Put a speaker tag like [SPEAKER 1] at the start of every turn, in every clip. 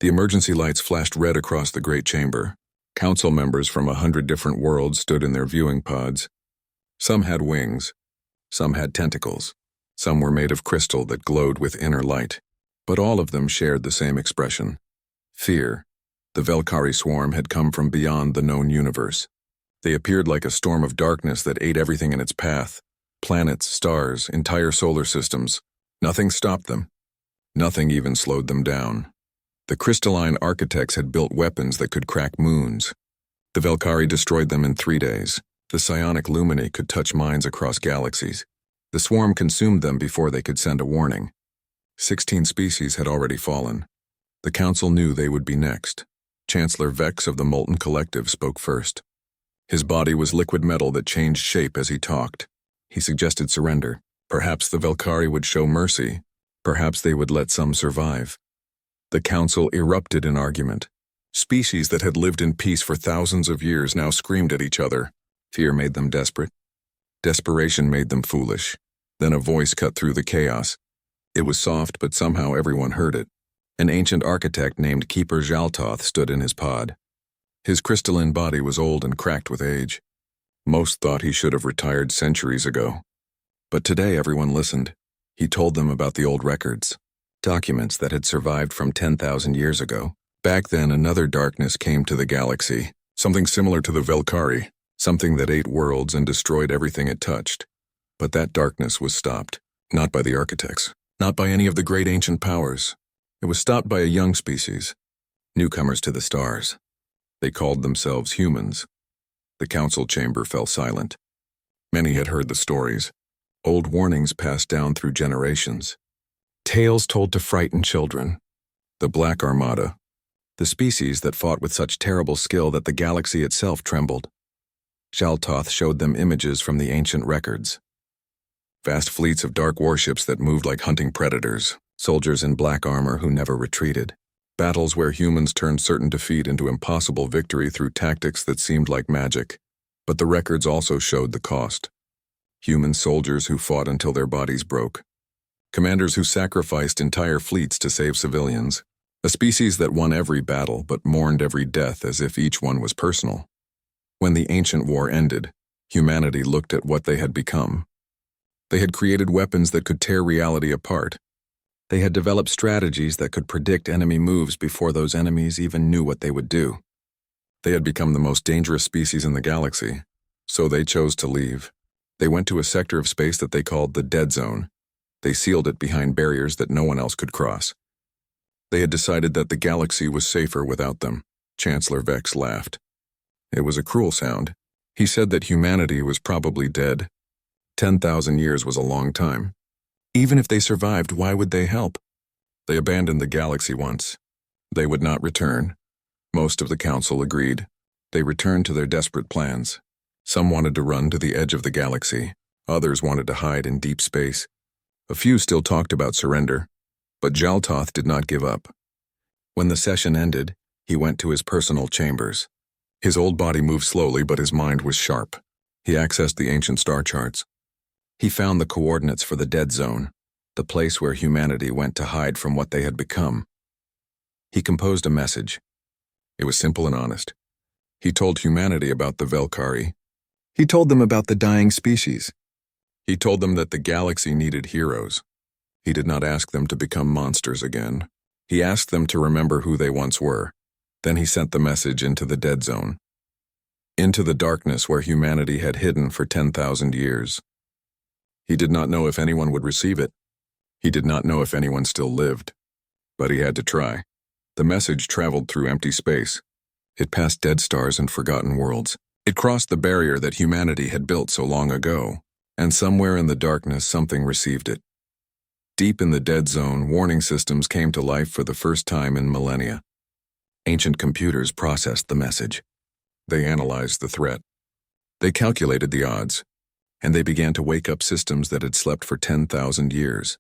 [SPEAKER 1] The emergency lights flashed red across the great chamber. Council members from 100 different worlds stood in their viewing pods. Some had wings. Some had tentacles. Some were made of crystal that glowed with inner light. But all of them shared the same expression. Fear. The Velkari swarm had come from beyond the known universe. They appeared like a storm of darkness that ate everything in its path. Planets, stars, entire solar systems. Nothing stopped them. Nothing even slowed them down. The crystalline architects had built weapons that could crack moons. The Velkari destroyed them in 3 days. The psionic lumini could touch minds across galaxies. The swarm consumed them before they could send a warning. 16 species had already fallen. The council knew they would be next. Chancellor Vex of the Molten Collective spoke first. His body was liquid metal that changed shape as he talked. He suggested surrender. Perhaps the Velkari would show mercy. Perhaps they would let some survive. The council erupted in argument. Species that had lived in peace for thousands of years now screamed at each other. Fear made them desperate. Desperation made them foolish. Then a voice cut through the chaos. It was soft, but somehow everyone heard it. An ancient architect named Keeper Zhaltoth stood in his pod. His crystalline body was old and cracked with age. Most thought he should have retired centuries ago. But today everyone listened. He told them about the old records. Documents that had survived from 10,000 years ago. Back then, another darkness came to the galaxy, something similar to the Velkari, something that ate worlds and destroyed everything it touched. But that darkness was stopped, not by the architects, not by any of the great ancient powers. It was stopped by a young species, newcomers to the stars. They called themselves humans. The council chamber fell silent. Many had heard the stories, old warnings passed down through generations. Tales told to frighten children. The Black Armada, the species that fought with such terrible skill that the galaxy itself trembled. Zhaltoth showed them images from the ancient records. Vast fleets of dark warships that moved like hunting predators, soldiers in black armor who never retreated. Battles where humans turned certain defeat into impossible victory through tactics that seemed like magic. But the records also showed the cost. Human soldiers who fought until their bodies broke. Commanders who sacrificed entire fleets to save civilians. A species that won every battle but mourned every death as if each one was personal. When the ancient war ended, humanity looked at what they had become. They had created weapons that could tear reality apart. They had developed strategies that could predict enemy moves before those enemies even knew what they would do. They had become the most dangerous species in the galaxy, so they chose to leave. They went to a sector of space that they called the Dead Zone. They sealed it behind barriers that no one else could cross. They had decided that the galaxy was safer without them. Chancellor Vex laughed. It was a cruel sound. He said that humanity was probably dead. 10,000 years was a long time. Even if they survived, why would they help? They abandoned the galaxy once. They would not return. Most of the council agreed. They returned to their desperate plans. Some wanted to run to the edge of the galaxy. Others wanted to hide in deep space. A few still talked about surrender, but Zhaltoth did not give up. When the session ended, he went to his personal chambers. His old body moved slowly, but his mind was sharp. He accessed the ancient star charts. He found the coordinates for the Dead Zone, the place where humanity went to hide from what they had become. He composed a message. It was simple and honest. He told humanity about the Velkari. He told them about the dying species. He told them that the galaxy needed heroes. He did not ask them to become monsters again. He asked them to remember who they once were. Then he sent the message into the Dead Zone, into the darkness where humanity had hidden for 10,000 years. He did not know if anyone would receive it. He did not know if anyone still lived. But he had to try. The message traveled through empty space. It passed dead stars and forgotten worlds. It crossed the barrier that humanity had built so long ago, and somewhere in the darkness something received it. Deep in the Dead Zone, warning systems came to life for the first time in millennia. Ancient computers processed the message. They analyzed the threat. They calculated the odds, and they began to wake up systems that had slept for 10,000 years.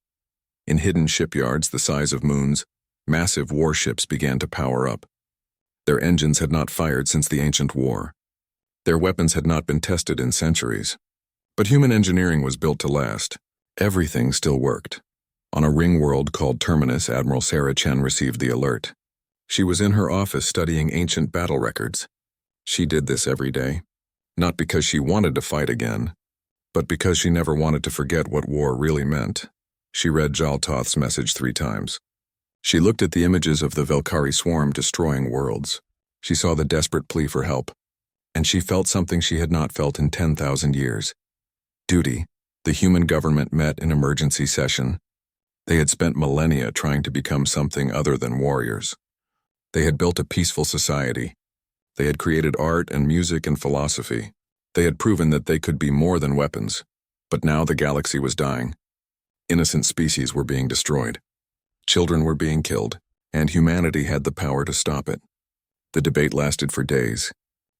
[SPEAKER 1] In hidden shipyards the size of moons, massive warships began to power up. Their engines had not fired since the ancient war. Their weapons had not been tested in centuries. But human engineering was built to last. Everything still worked. On a ring world called Terminus, Admiral Sarah Chen received the alert. She was in her office studying ancient battle records. She did this every day, not because she wanted to fight again, but because she never wanted to forget what war really meant. She read Jaltoth's message 3 times. She looked at the images of the Velkari swarm destroying worlds. She saw the desperate plea for help, and she felt something she had not felt in 10,000 years. Duty. The human government met in emergency session. They had spent millennia trying to become something other than warriors. They had built a peaceful society. They had created art and music and philosophy. They had proven that they could be more than weapons. But now the galaxy was dying. Innocent species were being destroyed. Children were being killed, and humanity had the power to stop it. The debate lasted for days.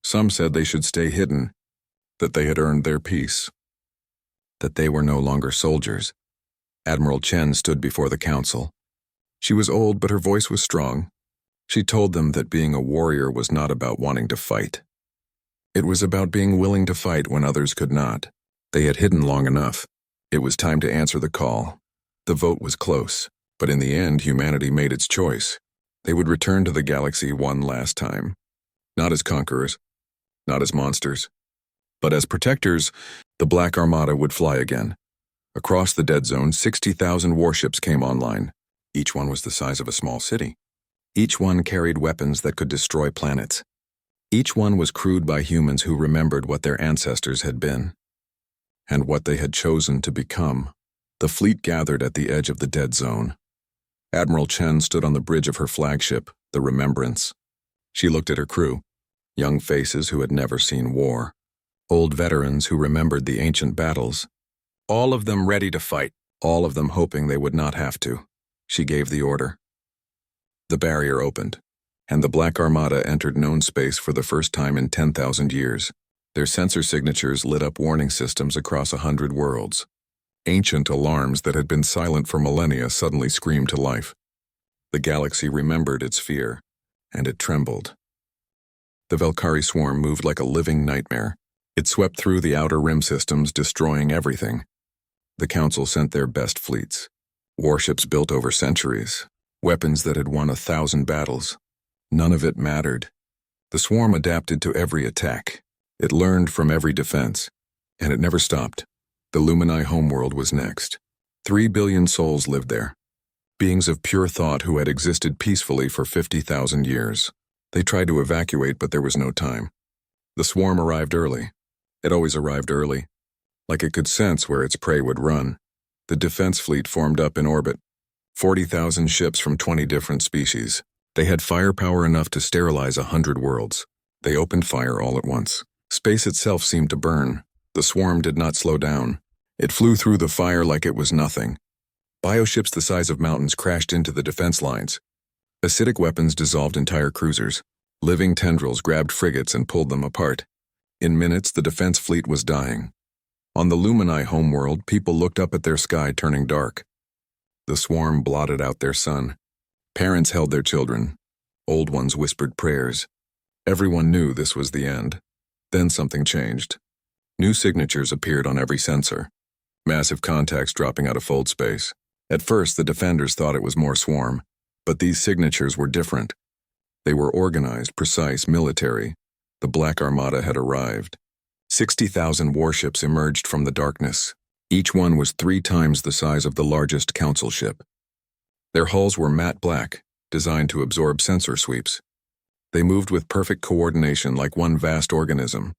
[SPEAKER 1] Some said they should stay hidden, that they had earned their peace, that they were no longer soldiers. Admiral Chen stood before the council. She was old, but her voice was strong. She told them that being a warrior was not about wanting to fight. It was about being willing to fight when others could not. They had hidden long enough. It was time to answer the call. The vote was close, but in the end, humanity made its choice. They would return to the galaxy one last time. Not as conquerors, not as monsters, but as protectors. The Black Armada would fly again. Across the dead zone, 60,000 warships came online. Each one was the size of a small city. Each one carried weapons that could destroy planets. Each one was crewed by humans who remembered what their ancestors had been, and what they had chosen to become. The fleet gathered at the edge of the dead zone. Admiral Chen stood on the bridge of her flagship, the Remembrance. She looked at her crew, young faces who had never seen war, old veterans who remembered the ancient battles, all of them ready to fight, all of them hoping they would not have to. She gave the order. The barrier opened, and the Black Armada entered known space for the first time in 10,000 years. Their sensor signatures lit up warning systems across 100 worlds. Ancient alarms that had been silent for millennia suddenly screamed to life. The galaxy remembered its fear, and it trembled. The Velkari swarm moved like a living nightmare. It swept through the outer rim systems, destroying everything. The Council sent their best fleets. Warships built over centuries. Weapons that had won 1,000 battles. None of it mattered. The swarm adapted to every attack. It learned from every defense. And it never stopped. The Lumini homeworld was next. 3 billion souls lived there. Beings of pure thought who had existed peacefully for 50,000 years. They tried to evacuate, but there was no time. The swarm arrived early. It always arrived early, like it could sense where its prey would run. The defense fleet formed up in orbit. 40,000 ships from 20 different species. They had firepower enough to sterilize 100 worlds. They opened fire all at once. Space itself seemed to burn. The swarm did not slow down. It flew through the fire like it was nothing. Bioships the size of mountains crashed into the defense lines. Acidic weapons dissolved entire cruisers. Living tendrils grabbed frigates and pulled them apart. In minutes, the defense fleet was dying. On the Lumini homeworld, people looked up at their sky turning dark. The swarm blotted out their sun. Parents held their children. Old ones whispered prayers. Everyone knew this was the end. Then something changed. New signatures appeared on every sensor. Massive contacts dropping out of fold space. At first, the defenders thought it was more swarm, but these signatures were different. They were organized, precise, military. The Black Armada had arrived. 60,000 warships emerged from the darkness. Each one was 3 times the size of the largest council ship. Their hulls were matte black, designed to absorb sensor sweeps. They moved with perfect coordination like one vast organism.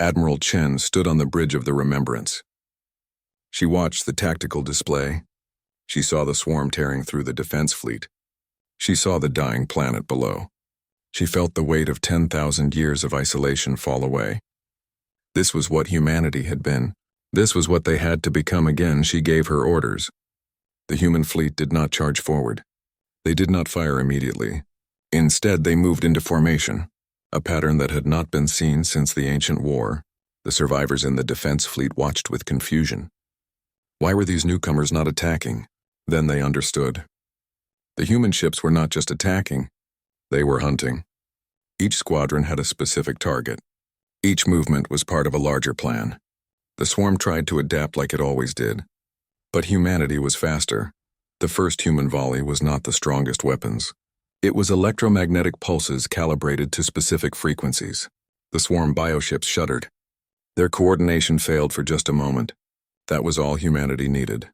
[SPEAKER 1] Admiral Chen stood on the bridge of the Remembrance. She watched the tactical display. She saw the swarm tearing through the defense fleet. She saw the dying planet below. She felt the weight of 10,000 years of isolation fall away. This was what humanity had been. This was what they had to become again. She gave her orders. The human fleet did not charge forward. They did not fire immediately. Instead, they moved into formation, a pattern that had not been seen since the ancient war. The survivors in the defense fleet watched with confusion. Why were these newcomers not attacking? Then they understood. The human ships were not just attacking. They were hunting. Each squadron had a specific target. Each movement was part of a larger plan. The swarm tried to adapt like it always did. But humanity was faster. The first human volley was not the strongest weapons. It was electromagnetic pulses calibrated to specific frequencies. The swarm bioships shuddered. Their coordination failed for just a moment. That was all humanity needed.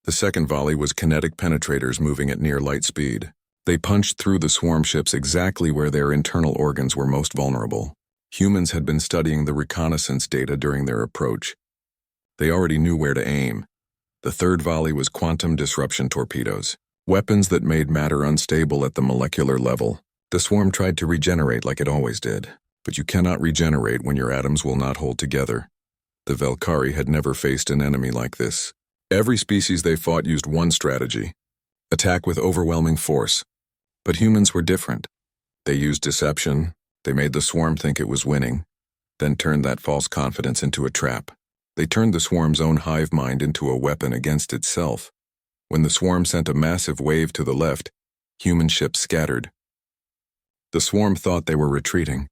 [SPEAKER 1] The second volley was kinetic penetrators moving at near light speed. They punched through the swarm ships exactly where their internal organs were most vulnerable. Humans had been studying the reconnaissance data during their approach. They already knew where to aim. The third volley was quantum disruption torpedoes, weapons that made matter unstable at the molecular level. The swarm tried to regenerate like it always did, but you cannot regenerate when your atoms will not hold together. The Valkyrie had never faced an enemy like this. Every species they fought used one strategy: attack with overwhelming force. But humans were different. They used deception. They made the swarm think it was winning, then turned that false confidence into a trap. They turned the swarm's own hive mind into a weapon against itself. When the swarm sent a massive wave to the left, human ships scattered. The swarm thought they were retreating.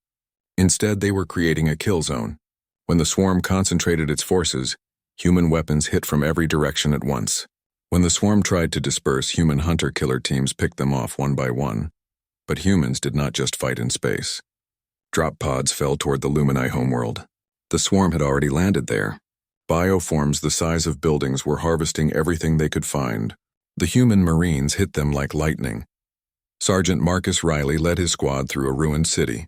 [SPEAKER 1] Instead, they were creating a kill zone. When the swarm concentrated its forces, human weapons hit from every direction at once. When the swarm tried to disperse, human hunter-killer teams picked them off one by one. But humans did not just fight in space. Drop pods fell toward the Lumini homeworld. The swarm had already landed there. Bioforms the size of buildings were harvesting everything they could find. The human Marines hit them like lightning. Sergeant Marcus Riley led his squad through a ruined city.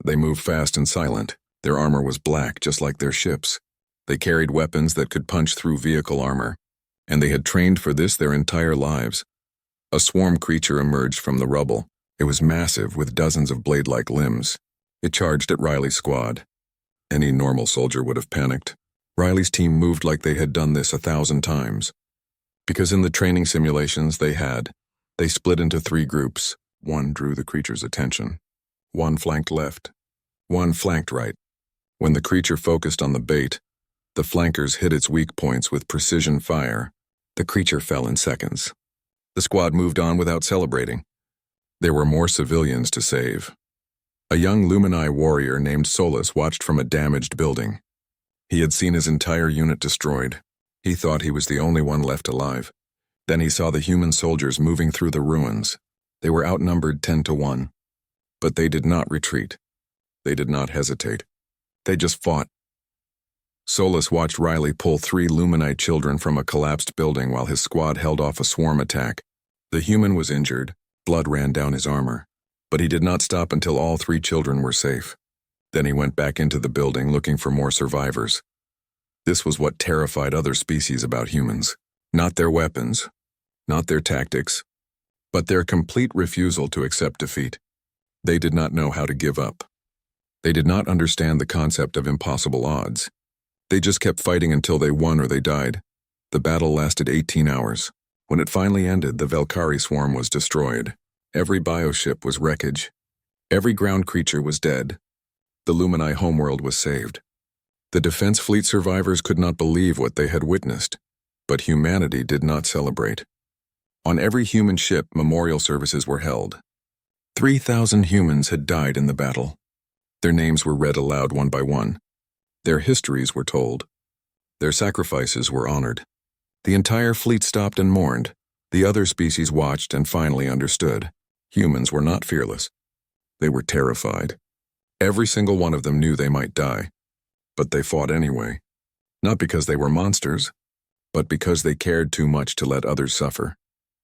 [SPEAKER 1] They moved fast and silent. Their armor was black, just like their ships. They carried weapons that could punch through vehicle armor, and they had trained for this their entire lives. A swarm creature emerged from the rubble. It was massive, with dozens of blade-like limbs. It charged at Riley's squad. Any normal soldier would have panicked. Riley's team moved like they had done this 1,000 times. Because in the training simulations they split into 3 groups. One drew the creature's attention. One flanked left. One flanked right. When the creature focused on the bait, the flankers hit its weak points with precision fire. The creature fell in seconds. The squad moved on without celebrating. There were more civilians to save. A young Lumini warrior named Solus watched from a damaged building. He had seen his entire unit destroyed. He thought he was the only one left alive. Then he saw the human soldiers moving through the ruins. They were outnumbered 10 to 1. But they did not retreat. They did not hesitate. They just fought. Solus watched Riley pull 3 Lumini children from a collapsed building while his squad held off a swarm attack. The human was injured. Blood ran down his armor. But he did not stop until all 3 children were safe. Then he went back into the building looking for more survivors. This was what terrified other species about humans. Not their weapons, not their tactics, but their complete refusal to accept defeat. They did not know how to give up. They did not understand the concept of impossible odds. They just kept fighting until they won or they died. The battle lasted 18 hours. When it finally ended, the Valkyrie swarm was destroyed. Every bioship was wreckage. Every ground creature was dead. The Lumini homeworld was saved. The Defense Fleet survivors could not believe what they had witnessed, but humanity did not celebrate. On every human ship, memorial services were held. 3,000 humans had died in the battle. Their names were read aloud one by one. Their histories were told. Their sacrifices were honored. The entire fleet stopped and mourned. The other species watched and finally understood. Humans were not fearless. They were terrified. Every single one of them knew they might die. But they fought anyway. Not because they were monsters, but because they cared too much to let others suffer.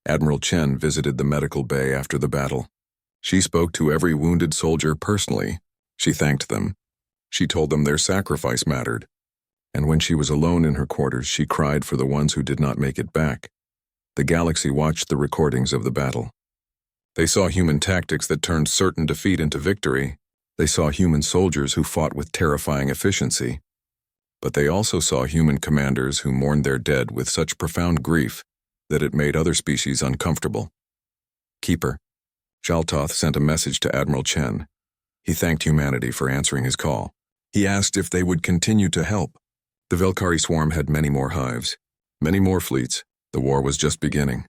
[SPEAKER 1] Admiral Chen visited the medical bay after the battle. She spoke to every wounded soldier personally. She thanked them. She told them their sacrifice mattered. And when she was alone in her quarters, she cried for the ones who did not make it back. The galaxy watched the recordings of the battle. They saw human tactics that turned certain defeat into victory. They saw human soldiers who fought with terrifying efficiency. But they also saw human commanders who mourned their dead with such profound grief that it made other species uncomfortable. Keeper Shaltoth sent a message to Admiral Chen. He thanked humanity for answering his call. He asked if they would continue to help. The Valkyrie swarm had many more hives, many more fleets. The war was just beginning.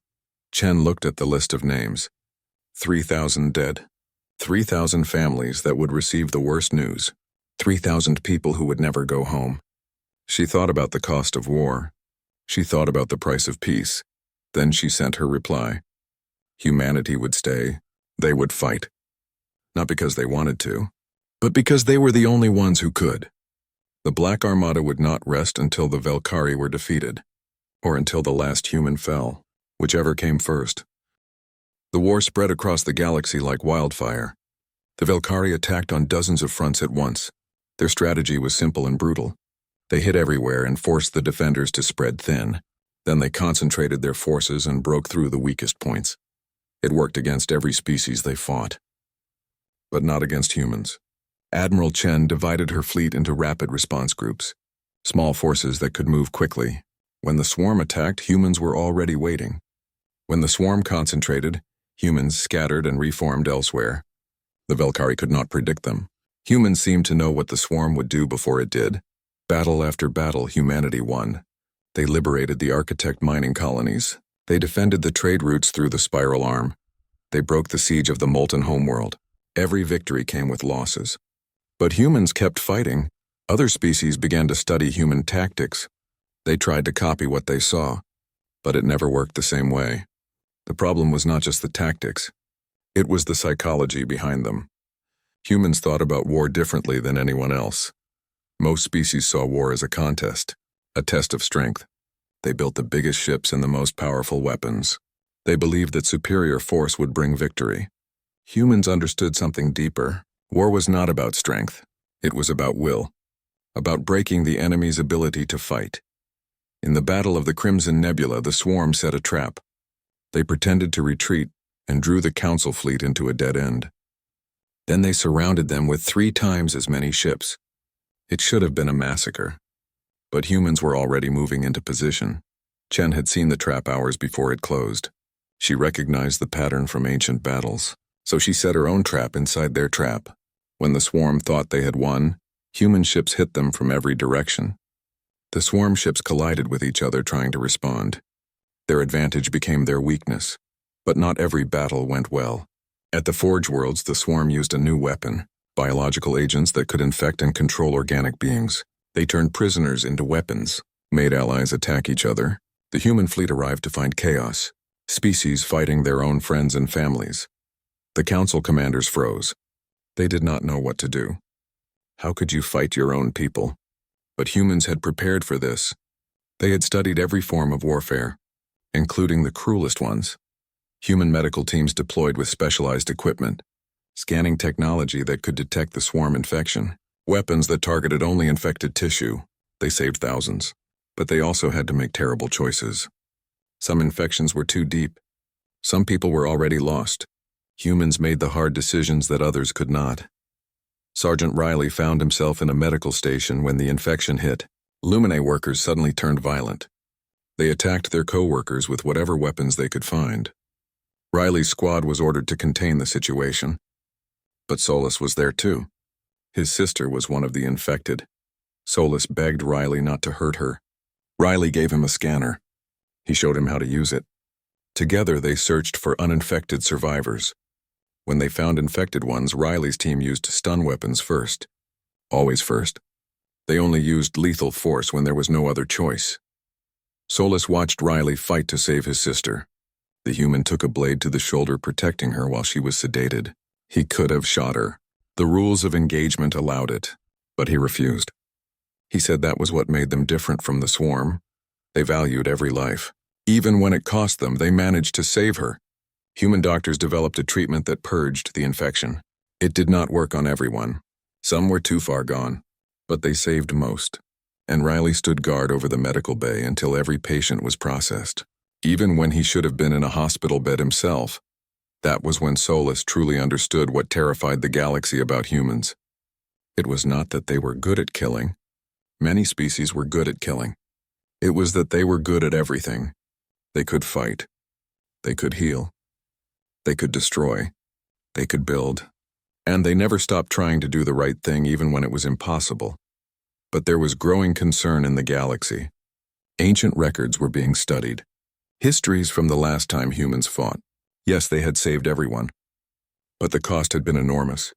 [SPEAKER 1] Chen looked at the list of names. 3,000 dead. 3,000 families that would receive the worst news. 3,000 people who would never go home. She thought about the cost of war. She thought about the price of peace. Then she sent her reply. Humanity would stay. They would fight. Not because they wanted to, but because they were the only ones who could. The Black Armada would not rest until the Velkhari were defeated, or until the last human fell, whichever came first. The war spread across the galaxy like wildfire. The Velkhari attacked on dozens of fronts at once. Their strategy was simple and brutal. They hit everywhere and forced the defenders to spread thin. Then they concentrated their forces and broke through the weakest points. It worked against every species they fought. But not against humans. Admiral Chen divided her fleet into rapid response groups, small forces that could move quickly. When the swarm attacked, humans were already waiting. When the swarm concentrated, humans scattered and reformed elsewhere. The Velkhari could not predict them. Humans seemed to know what the swarm would do before it did. Battle after battle, humanity won. They liberated the architect mining colonies. They defended the trade routes through the spiral arm. They broke the siege of the molten homeworld. Every victory came with losses. But humans kept fighting. Other species began to study human tactics. They tried to copy what they saw, but it never worked the same way. The problem was not just the tactics. It was the psychology behind them. Humans thought about war differently than anyone else. Most species saw war as a contest, a test of strength. They built the biggest ships and the most powerful weapons. They believed that superior force would bring victory. Humans understood something deeper. War was not about strength. It was about will, about breaking the enemy's ability to fight. In the Battle of the Crimson Nebula, the swarm set a trap. They pretended to retreat and drew the Council fleet into a dead end. Then they surrounded them with 3 times as many ships. It should have been a massacre. But humans were already moving into position. Chen had seen the trap hours before it closed. She recognized the pattern from ancient battles, so she set her own trap inside their trap. When the swarm thought they had won, human ships hit them from every direction. The swarm ships collided with each other trying to respond. Their advantage became their weakness, but not every battle went well. At the Forge Worlds, the swarm used a new weapon, biological agents that could infect and control organic beings. They turned prisoners into weapons, made allies attack each other. The human fleet arrived to find chaos, species fighting their own friends and families. The Council commanders froze. They did not know what to do. How could you fight your own people? But humans had prepared for this. They had studied every form of warfare, including the cruelest ones. Human medical teams deployed with specialized equipment, scanning technology that could detect the swarm infection, weapons that targeted only infected tissue. They saved thousands, but they also had to make terrible choices. Some infections were too deep. Some people were already lost. Humans made the hard decisions that others could not. Sergeant Riley found himself in a medical station when the infection hit. Lumine workers suddenly turned violent. They attacked their co-workers with whatever weapons they could find. Riley's squad was ordered to contain the situation. But Solus was there too. His sister was one of the infected. Solus begged Riley not to hurt her. Riley gave him a scanner. He showed him how to use it. Together they searched for uninfected survivors. When they found infected ones, Riley's team used stun weapons first. Always first. They only used lethal force when there was no other choice. Solus watched Riley fight to save his sister. The human took a blade to the shoulder, protecting her while she was sedated. He could have shot her. The rules of engagement allowed it, but he refused. He said that was what made them different from the swarm. They valued every life. Even when it cost them, they managed to save her. Human doctors developed a treatment that purged the infection. It did not work on everyone. Some were too far gone, but they saved most. And Riley stood guard over the medical bay until every patient was processed. Even when he should have been in a hospital bed himself. That was when Solus truly understood what terrified the galaxy about humans. It was not that they were good at killing. Many species were good at killing. It was that they were good at everything. They could fight. They could heal. They could destroy. They could build. And they never stopped trying to do the right thing even when it was impossible. But there was growing concern in the galaxy. Ancient records were being studied. Histories from the last time humans fought. Yes, they had saved everyone. But the cost had been enormous.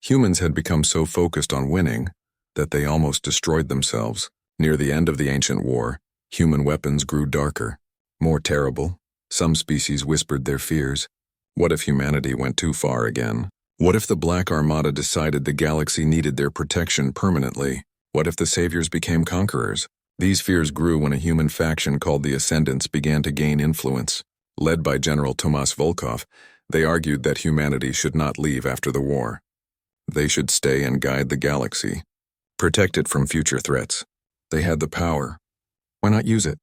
[SPEAKER 1] Humans had become so focused on winning that they almost destroyed themselves. Near the end of the ancient war, human weapons grew darker, more terrible. Some species whispered their fears. What if humanity went too far again? What if the Black Armada decided the galaxy needed their protection permanently? What if the saviors became conquerors? These fears grew when a human faction called the Ascendants began to gain influence. Led by General Tomas Volkov, they argued that humanity should not leave after the war. They should stay and guide the galaxy, protect it from future threats. They had the power. Why not use it?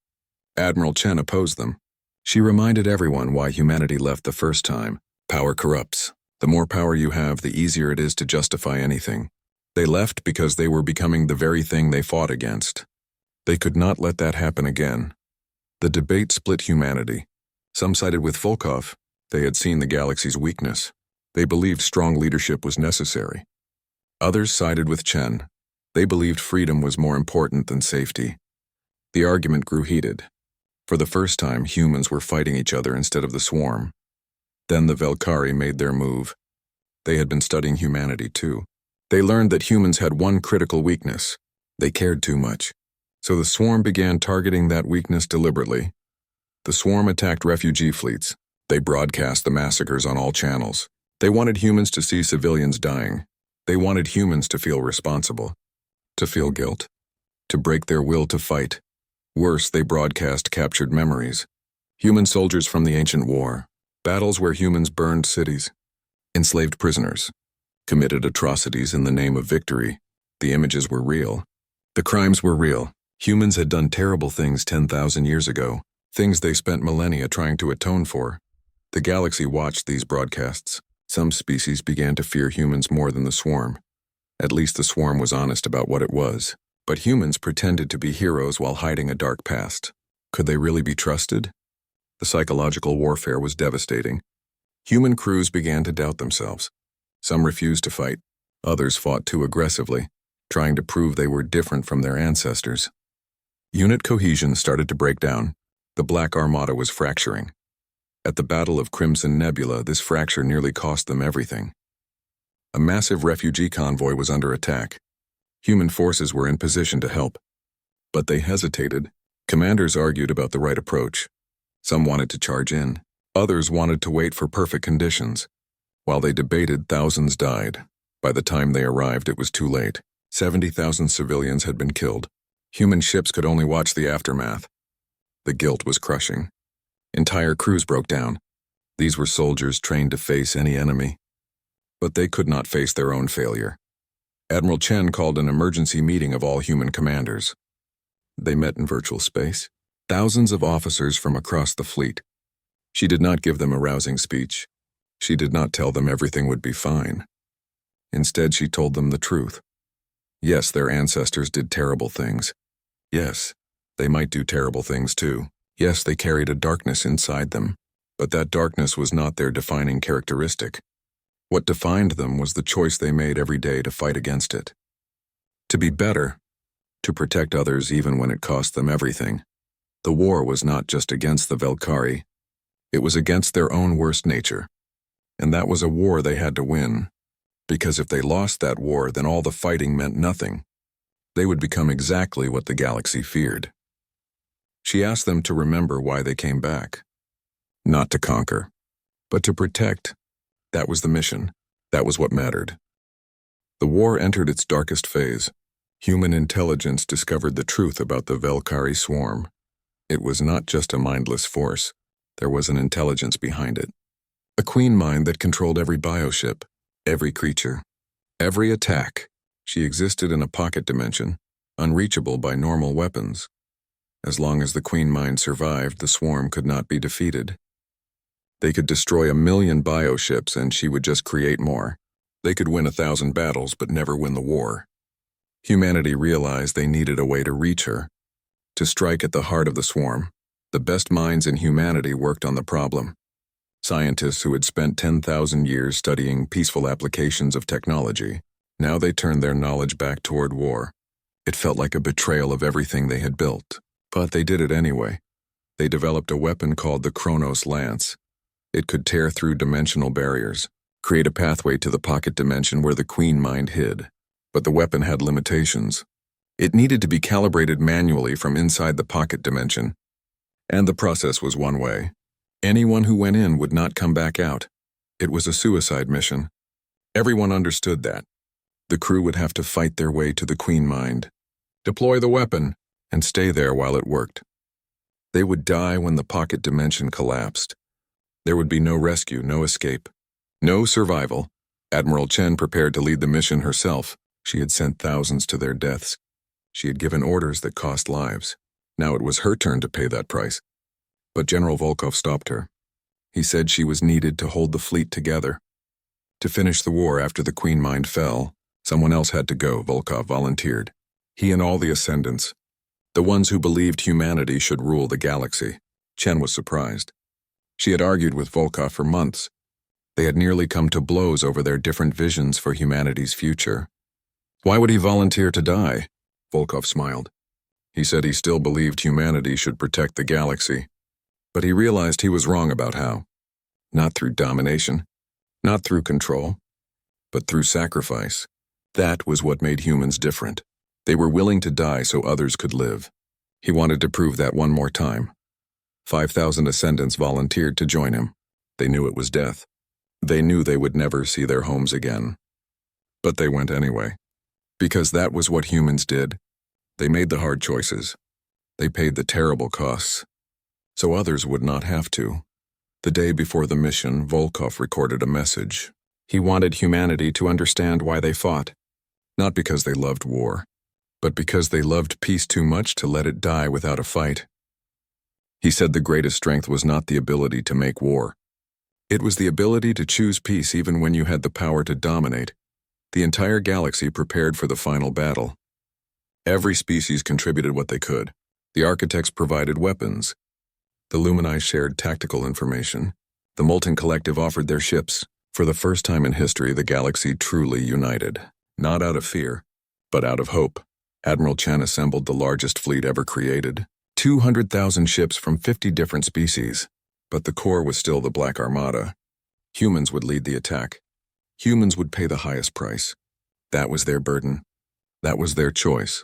[SPEAKER 1] Admiral Chen opposed them. She reminded everyone why humanity left the first time. Power corrupts. The more power you have, the easier it is to justify anything. They left because they were becoming the very thing they fought against. They could not let that happen again. The debate split humanity. Some sided with Volkov. They had seen the galaxy's weakness. They believed strong leadership was necessary. Others sided with Chen. They believed freedom was more important than safety. The argument grew heated. For the first time, humans were fighting each other instead of the swarm. Then the Velkari made their move. They had been studying humanity too. They learned that humans had one critical weakness. They cared too much. So the swarm began targeting that weakness deliberately. The swarm attacked refugee fleets. They broadcast the massacres on all channels. They wanted humans to see civilians dying. They wanted humans to feel responsible, to feel guilt, to break their will to fight. Worse, they broadcast captured memories. Human soldiers from the ancient war, battles where humans burned cities, enslaved prisoners, committed atrocities in the name of victory. The images were real. The crimes were real. Humans had done terrible things 10,000 years ago, things they spent millennia trying to atone for. The galaxy watched these broadcasts. Some species began to fear humans more than the swarm. At least the swarm was honest about what it was. But humans pretended to be heroes while hiding a dark past. Could they really be trusted? The psychological warfare was devastating. Human crews began to doubt themselves. Some refused to fight. Others fought too aggressively, trying to prove they were different from their ancestors. Unit cohesion started to break down. The Black Armada was fracturing. At the Battle of Crimson Nebula, this fracture nearly cost them everything. A massive refugee convoy was under attack. Human forces were in position to help. But they hesitated. Commanders argued about the right approach. Some wanted to charge in. Others wanted to wait for perfect conditions. While they debated, thousands died. By the time they arrived, it was too late. 70,000 civilians had been killed. Human ships could only watch the aftermath. The guilt was crushing. Entire crews broke down. These were soldiers trained to face any enemy. But they could not face their own failure. Admiral Chen called an emergency meeting of all human commanders. They met in virtual space. Thousands of officers from across the fleet. She did not give them a rousing speech. She did not tell them everything would be fine. Instead, she told them the truth. Yes, their ancestors did terrible things. Yes, they might do terrible things too. Yes, they carried a darkness inside them. But that darkness was not their defining characteristic. What defined them was the choice they made every day to fight against it. To be better, to protect others even when it cost them everything. The war was not just against the Velkari. It was against their own worst nature. And that was a war they had to win. Because if they lost that war, then all the fighting meant nothing. They would become exactly what the galaxy feared. She asked them to remember why they came back. Not to conquer, but to protect. That was the mission. That was what mattered. The war entered its darkest phase. Human intelligence discovered the truth about the Velkari swarm. It was not just a mindless force. There was an intelligence behind it. A queen mind that controlled every bioship, every creature, every attack. She existed in a pocket dimension, unreachable by normal weapons. As long as the queen mind survived, the swarm could not be defeated. They could destroy 1,000,000 bioships and she would just create more. They could win 1,000 battles but never win the war. Humanity realized they needed a way to reach her, to strike at the heart of the swarm. The best minds in humanity worked on the problem. Scientists who had spent 10,000 years studying peaceful applications of technology. Now they turned their knowledge back toward war. It felt like a betrayal of everything they had built. But they did it anyway. They developed a weapon called the Kronos Lance. It could tear through dimensional barriers, create a pathway to the pocket dimension where the queen mind hid. But the weapon had limitations. It needed to be calibrated manually from inside the pocket dimension. And the process was one way. Anyone who went in would not come back out. It was a suicide mission. Everyone understood that. The crew would have to fight their way to the Queen Mind, deploy the weapon, and stay there while it worked. They would die when the pocket dimension collapsed. There would be no rescue, no escape, no survival. Admiral Chen prepared to lead the mission herself. She had sent thousands to their deaths. She had given orders that cost lives. Now it was her turn to pay that price. But General Volkov stopped her. He said she was needed to hold the fleet together. To finish the war after the Queen Mind fell, someone else had to go. Volkov volunteered. He and all the ascendants, the ones who believed humanity should rule the galaxy. Chen was surprised. She had argued with Volkov for months. They had nearly come to blows over their different visions for humanity's future. Why would he volunteer to die? Volkov smiled. He said he still believed humanity should protect the galaxy. But he realized he was wrong about how. Not through domination, not through control, but through sacrifice. That was what made humans different. They were willing to die so others could live. He wanted to prove that one more time. 5,000 ascendants volunteered to join him. They knew it was death. They knew they would never see their homes again. But they went anyway. Because that was what humans did. They made the hard choices. They paid the terrible costs. So others would not have to. The day before the mission, Volkov recorded a message. He wanted humanity to understand why they fought. Not because they loved war, but because they loved peace too much to let it die without a fight. He said the greatest strength was not the ability to make war. It was the ability to choose peace even when you had the power to dominate. The entire galaxy prepared for the final battle. Every species contributed what they could. The architects provided weapons. The Lumini shared tactical information. The Molten Collective offered their ships. For the first time in history, the galaxy truly united. Not out of fear, but out of hope. Admiral Chen assembled the largest fleet ever created. 200,000 ships from 50 different species. But the core was still the Black Armada. Humans would lead the attack. Humans would pay the highest price. That was their burden. That was their choice.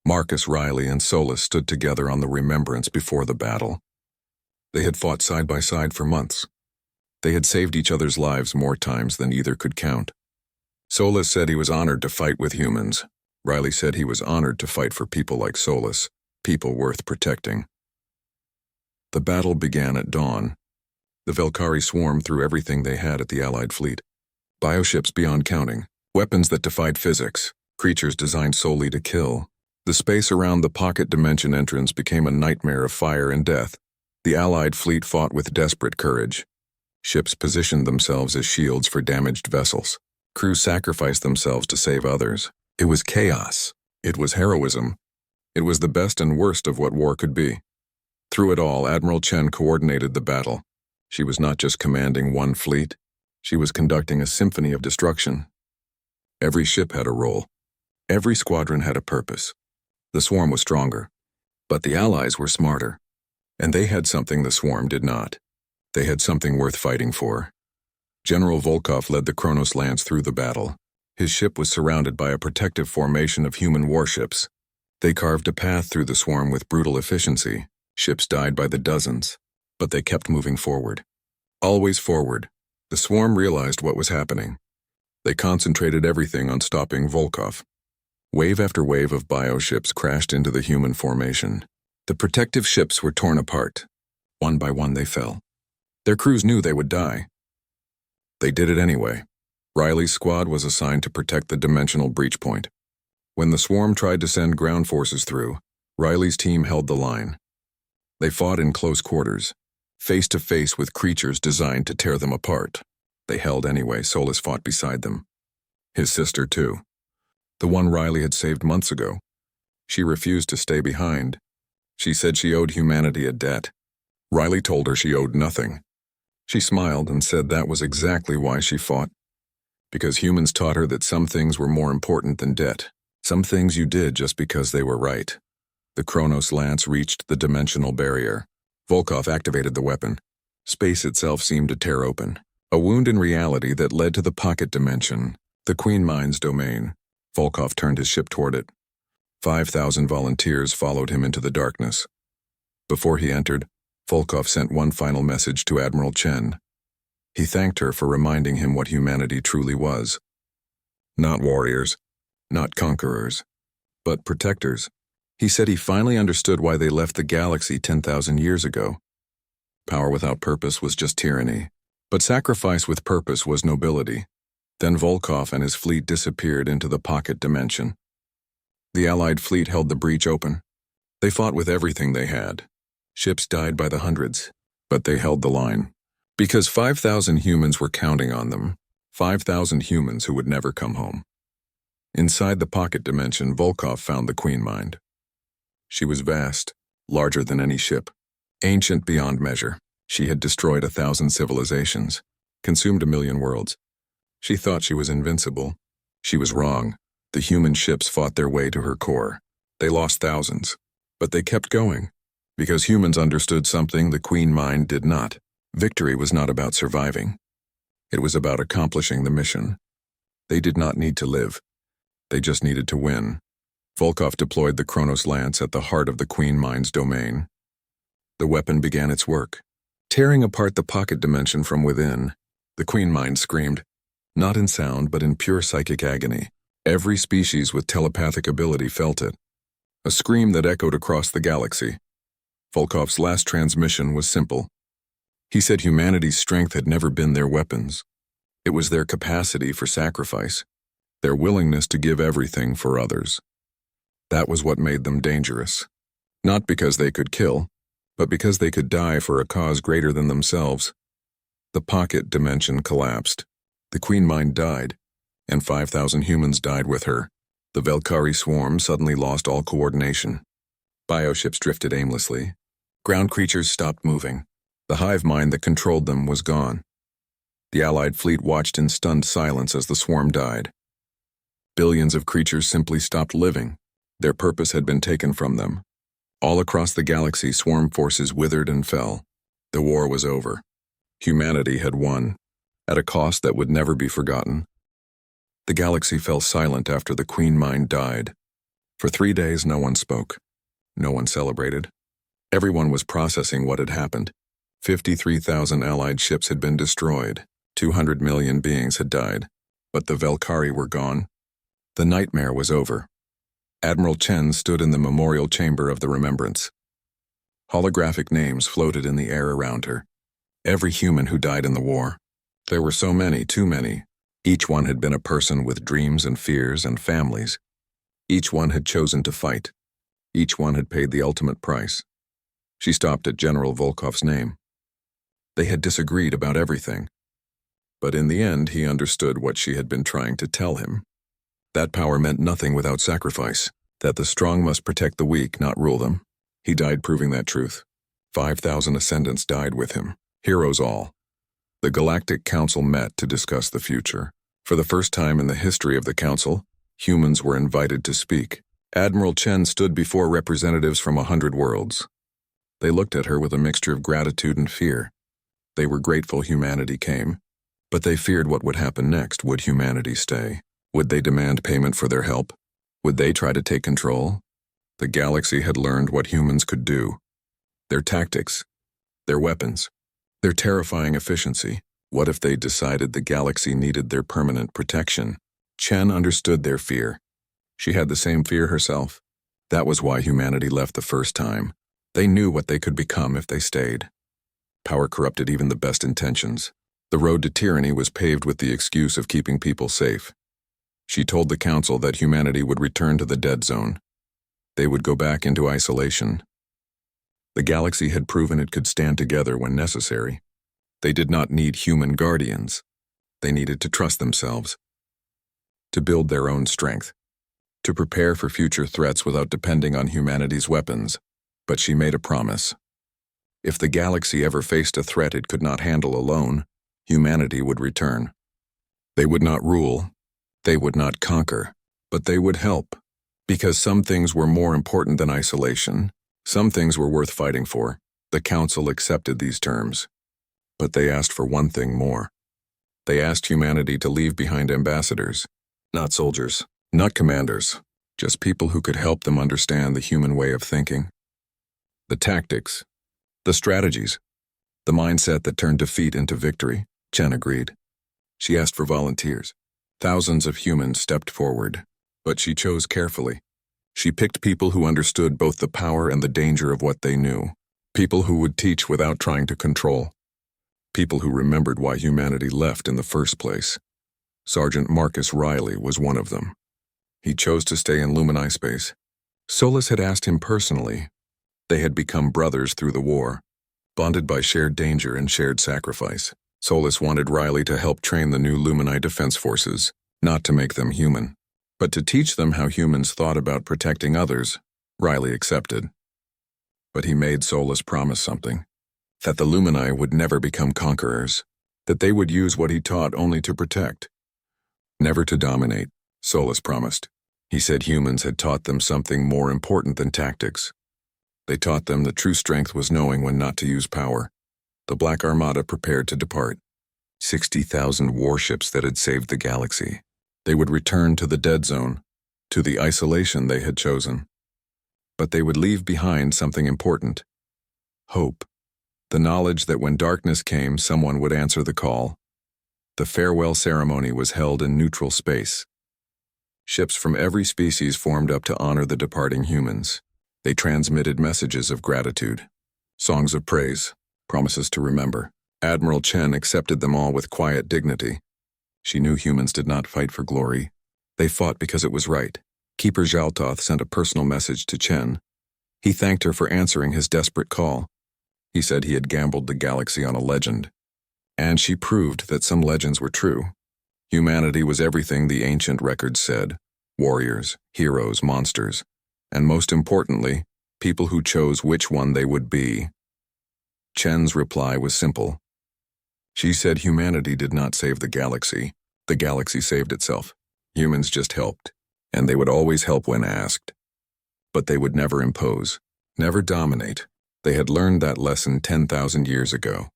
[SPEAKER 1] Marcus, Riley, and Solus stood together on the Remembrance before the battle. They had fought side by side for months. They had saved each other's lives more times than either could count. Solus said he was honored to fight with humans. Riley said he was honored to fight for people like Solus, people worth protecting. The battle began at dawn. The Velkari swarmed through everything they had at the Allied fleet. Bioships beyond counting, weapons that defied physics, creatures designed solely to kill. The space around the pocket dimension entrance became a nightmare of fire and death. The Allied fleet fought with desperate courage. Ships positioned themselves as shields for damaged vessels. Crews sacrificed themselves to save others. It was chaos. It was heroism. It was the best and worst of what war could be. Through it all, Admiral Chen coordinated the battle. She was not just commanding one fleet. She was conducting a symphony of destruction. Every ship had a role. Every squadron had a purpose. The swarm was stronger, but the Allies were smarter. And they had something the swarm did not. They had something worth fighting for. General Volkov led the Kronos Lance through the battle. His ship was surrounded by a protective formation of human warships. They carved a path through the swarm with brutal efficiency. Ships died by the dozens, but they kept moving forward. Always forward. The swarm realized what was happening. They concentrated everything on stopping Volkov. Wave after wave of bioships crashed into the human formation. The protective ships were torn apart. One by one they fell. Their crews knew they would die. They did it anyway. Riley's squad was assigned to protect the dimensional breach point. When the swarm tried to send ground forces through, Riley's team held the line. They fought in close quarters, face to face with creatures designed to tear them apart. They held anyway. Solus fought beside them. His sister, too. The one Riley had saved months ago. She refused to stay behind. She said she owed humanity a debt. Riley told her she owed nothing. She smiled and said that was exactly why she fought. Because humans taught her that some things were more important than debt. Some things you did just because they were right. The Kronos Lance reached the dimensional barrier. Volkov activated the weapon. Space itself seemed to tear open. A wound in reality that led to the pocket dimension, the Queen Mind's domain. Volkov turned his ship toward it. 5,000 volunteers followed him into the darkness. Before he entered, Volkov sent one final message to Admiral Chen. He thanked her for reminding him what humanity truly was. Not warriors, not conquerors, but protectors. He said he finally understood why they left the galaxy 10,000 years ago. Power without purpose was just tyranny, but sacrifice with purpose was nobility. Then Volkov and his fleet disappeared into the pocket dimension. The Allied fleet held the breach open. They fought with everything they had. Ships died by the hundreds, but they held the line. Because 5,000 humans were counting on them, 5,000 humans who would never come home. Inside the pocket dimension, Volkov found the Queen Mind. She was vast, larger than any ship, ancient beyond measure. She had destroyed 1,000 civilizations, consumed 1,000,000 worlds. She thought she was invincible. She was wrong. The human ships fought their way to her core. They lost thousands, but they kept going, because humans understood something the Queen Mind did not. Victory was not about surviving. It was about accomplishing the mission. They did not need to live. They just needed to win. Volkov deployed the Kronos Lance at the heart of the Queen Mind's domain. The weapon began its work, tearing apart the pocket dimension from within. The Queen Mind screamed, not in sound but in pure psychic agony. Every species with telepathic ability felt it, a scream that echoed across the galaxy. Volkov's last transmission was simple. He said humanity's strength had never been their weapons. It was their capacity for sacrifice, their willingness to give everything for others. That was what made them dangerous. Not because they could kill, but because they could die for a cause greater than themselves. The pocket dimension collapsed. The Queen Mind died, and 5,000 humans died with her. The Velkari swarm suddenly lost all coordination. Bioships drifted aimlessly. Ground creatures stopped moving. The hive mind that controlled them was gone. The Allied fleet watched in stunned silence as the swarm died. Billions of creatures simply stopped living. Their purpose had been taken from them. All across the galaxy, swarm forces withered and fell. The war was over. Humanity had won, at a cost that would never be forgotten. The galaxy fell silent after the Queen Mind died. For 3 days, no one spoke. No one celebrated. Everyone was processing what had happened. 53,000 Allied ships had been destroyed. 200 million beings had died. But the Velkari were gone. The nightmare was over. Admiral Chen stood in the memorial chamber of the remembrance. Holographic names floated in the air around her. Every human who died in the war. There were so many, too many. Each one had been a person with dreams and fears and families. Each one had chosen to fight. Each one had paid the ultimate price. She stopped at General Volkov's name. They had disagreed about everything. But in the end, he understood what she had been trying to tell him. That power meant nothing without sacrifice, that the strong must protect the weak, not rule them. He died proving that truth. 5,000 ascendants died with him, heroes all. The Galactic Council met to discuss the future. For the first time in the history of the Council, humans were invited to speak. Admiral Chen stood before representatives from 100 worlds. They looked at her with a mixture of gratitude and fear. They were grateful humanity came, but they feared what would happen next. Would humanity stay? Would they demand payment for their help? Would they try to take control? The galaxy had learned what humans could do. Their tactics, their weapons, their terrifying efficiency. What if they decided the galaxy needed their permanent protection? Chen understood their fear. She had the same fear herself. That was why humanity left the first time. They knew what they could become if they stayed. Power corrupted even the best intentions. The road to tyranny was paved with the excuse of keeping people safe. She told the Council that humanity would return to the dead zone. They would go back into isolation. The galaxy had proven it could stand together when necessary. They did not need human guardians. They needed to trust themselves, to build their own strength, to prepare for future threats without depending on humanity's weapons. But she made a promise. If the galaxy ever faced a threat it could not handle alone, humanity would return. They would not rule. They would not conquer, but they would help, because some things were more important than isolation. Some things were worth fighting for. The Council accepted these terms. But they asked for one thing more. They asked humanity to leave behind ambassadors, not soldiers, not commanders, just people who could help them understand the human way of thinking. The tactics, the strategies, the mindset that turned defeat into victory. Chen agreed. She asked for volunteers. Thousands of humans stepped forward, but she chose carefully. She picked people who understood both the power and the danger of what they knew. People who would teach without trying to control. People who remembered why humanity left in the first place. Sergeant Marcus Riley was one of them. He chose to stay in Lumini space. Solus had asked him personally. They had become brothers through the war, bonded by shared danger and shared sacrifice. Solus wanted Riley to help train the new Lumini defense forces, not to make them human, but to teach them how humans thought about protecting others. Riley accepted. But he made Solus promise something, that the Lumini would never become conquerors, that they would use what he taught only to protect. Never to dominate, Solus promised. He said humans had taught them something more important than tactics. They taught them the true strength was knowing when not to use power. The Black Armada prepared to depart. 60,000 warships that had saved the galaxy. They would return to the dead zone, to the isolation they had chosen. But they would leave behind something important. Hope. The knowledge that when darkness came, someone would answer the call. The farewell ceremony was held in neutral space. Ships from every species formed up to honor the departing humans. They transmitted messages of gratitude, songs of praise, promises to remember. Admiral Chen accepted them all with quiet dignity. She knew humans did not fight for glory. They fought because it was right. Keeper Zhaltoth sent a personal message to Chen. He thanked her for answering his desperate call. He said he had gambled the galaxy on a legend. And she proved that some legends were true. Humanity was everything the ancient records said. Warriors, heroes, monsters, and most importantly, people who chose which one they would be. Chen's reply was simple. She said humanity did not save the galaxy saved itself. Humans just helped, and they would always help when asked. But they would never impose, never dominate. They had learned that lesson 10,000 years ago.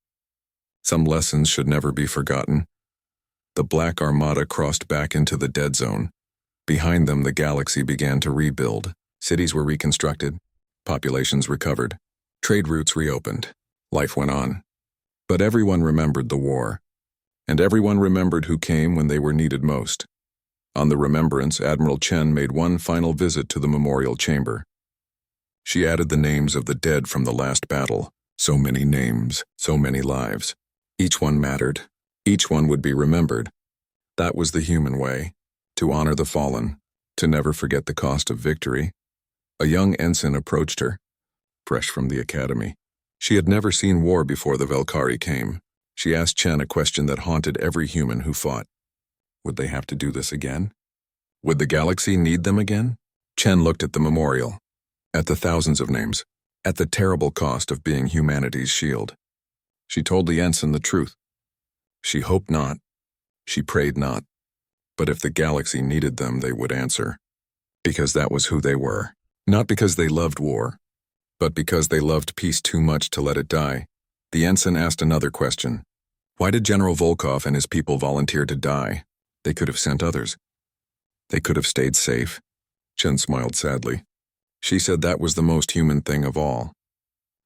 [SPEAKER 1] Some lessons should never be forgotten. The Black Armada crossed back into the dead zone. Behind them, the galaxy began to rebuild. Cities were reconstructed, populations recovered, trade routes reopened. Life went on. But everyone remembered the war, and everyone remembered who came when they were needed most. On the remembrance, Admiral Chen made one final visit to the memorial chamber. She added the names of the dead from the last battle. So many names, so many lives. Each one mattered. Each one would be remembered. That was the human way, to honor the fallen, to never forget the cost of victory. A young ensign approached her, fresh from the academy. She had never seen war before the Velkari came. She asked Chen a question that haunted every human who fought. Would they have to do this again? Would the galaxy need them again? Chen looked at the memorial, at the thousands of names, at the terrible cost of being humanity's shield. She told the ensign the truth. She hoped not. She prayed not. But if the galaxy needed them, they would answer. Because that was who they were. Not because they loved war, but because they loved peace too much to let it die. The ensign asked another question. Why did General Volkov and his people volunteer to die? They could have sent others. They could have stayed safe. Chen smiled sadly. She said that was the most human thing of all.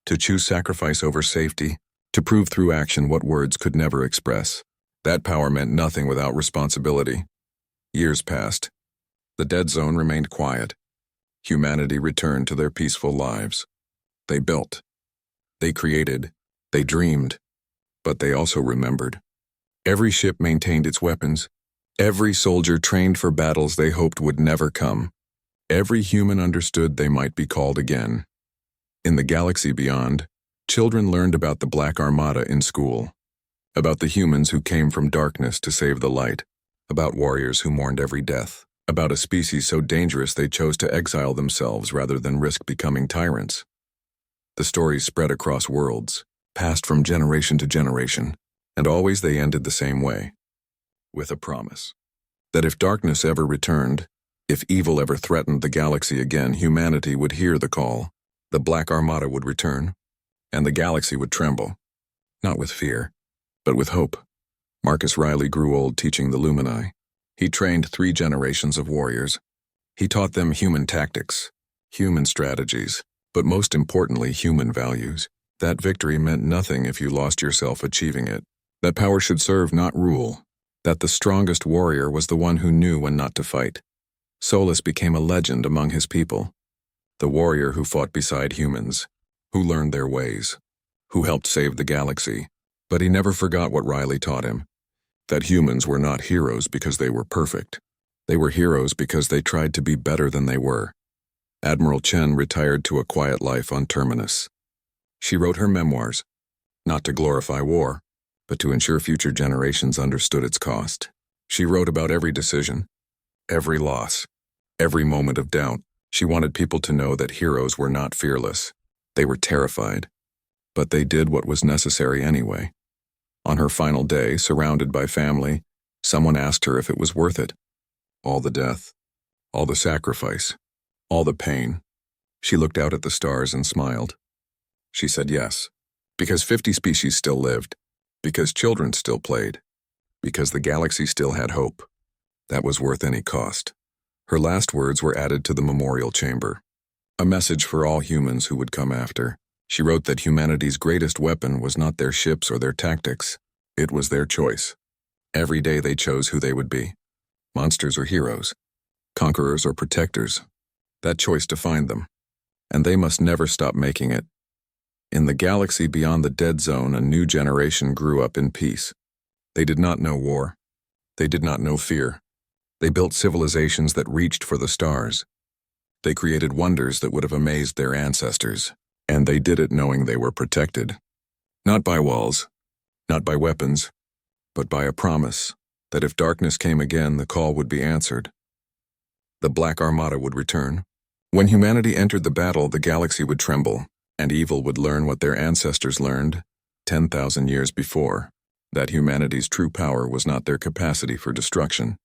[SPEAKER 1] To choose sacrifice over safety, to prove through action what words could never express. That power meant nothing without responsibility. Years passed. The dead zone remained quiet. Humanity returned to their peaceful lives. They built. They created. They dreamed. But they also remembered. Every ship maintained its weapons. Every soldier trained for battles they hoped would never come. Every human understood they might be called again. In the galaxy beyond, children learned about the Black Armada in school. About the humans who came from darkness to save the light. About warriors who mourned every death. About a species so dangerous they chose to exile themselves rather than risk becoming tyrants. The stories spread across worlds, passed from generation to generation, and always they ended the same way. With a promise. That if darkness ever returned, if evil ever threatened the galaxy again, humanity would hear the call. The Black Armada would return, and the galaxy would tremble. Not with fear, but with hope. Marcus Riley grew old teaching the Lumini. He trained 3 generations of warriors. He taught them human tactics, human strategies, but most importantly, human values. That victory meant nothing if you lost yourself achieving it. That power should serve, not rule. That the strongest warrior was the one who knew when not to fight. Solus became a legend among his people. The warrior who fought beside humans, who learned their ways, who helped save the galaxy. But he never forgot what Riley taught him. That humans were not heroes because they were perfect. They were heroes because they tried to be better than they were. Admiral Chen retired to a quiet life on Terminus. She wrote her memoirs, not to glorify war, but to ensure future generations understood its cost. She wrote about every decision, every loss, every moment of doubt. She wanted people to know that heroes were not fearless. They were terrified, but they did what was necessary anyway. On her final day, surrounded by family, someone asked her if it was worth it. All the death, all the sacrifice, all the pain. She looked out at the stars and smiled. She said yes, because 50 species still lived, because children still played, because the galaxy still had hope. That was worth any cost. Her last words were added to the memorial chamber, a message for all humans who would come after. She wrote that humanity's greatest weapon was not their ships or their tactics. It was their choice. Every day they chose who they would be. Monsters or heroes, conquerors or protectors. That choice defined them, and they must never stop making it. In the galaxy beyond the dead zone, a new generation grew up in peace. They did not know war. They did not know fear. They built civilizations that reached for the stars. They created wonders that would have amazed their ancestors, and they did it knowing they were protected. Not by walls, not by weapons, but by a promise that if darkness came again, the call would be answered. The Black Armada would return. When humanity entered the battle, the galaxy would tremble, and evil would learn what their ancestors learned 10,000 years before, that humanity's true power was not their capacity for destruction.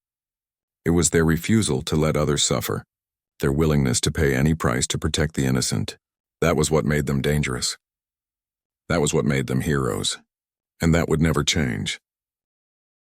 [SPEAKER 1] It was their refusal to let others suffer, their willingness to pay any price to protect the innocent. That was what made them dangerous. That was what made them heroes. And that would never change.